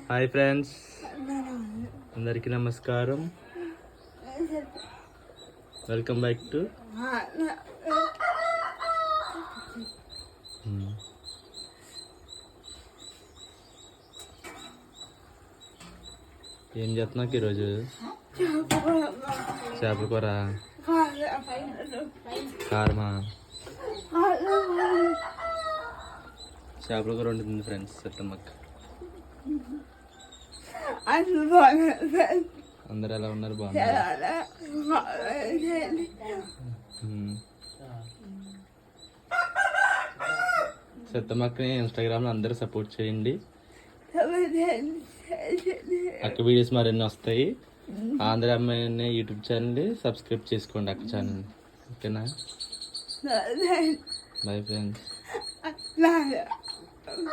Hi friends, అందరికీ నమస్కారం. Welcome back to ఏం చేస్తున్నావు ఈరోజు? చేపల కూర కారమా? చేపల కూర వండుతుంది ఫ్రెండ్స్ సత్తమ్మక్క. అందరు ఎలా ఉన్నారు? బాగున్నారు. సత్తమ్మక్కని ఇన్స్టాగ్రామ్లో అందరూ సపోర్ట్ చేయండి. అక్క వీడియోస్ మరిన్ని వస్తాయి. ఆంధ్ర అమ్మాయి యూట్యూబ్ ఛానల్ సబ్స్క్రైబ్ చేసుకోండి అక్క ఛానల్. ఓకేనా? Bye friends.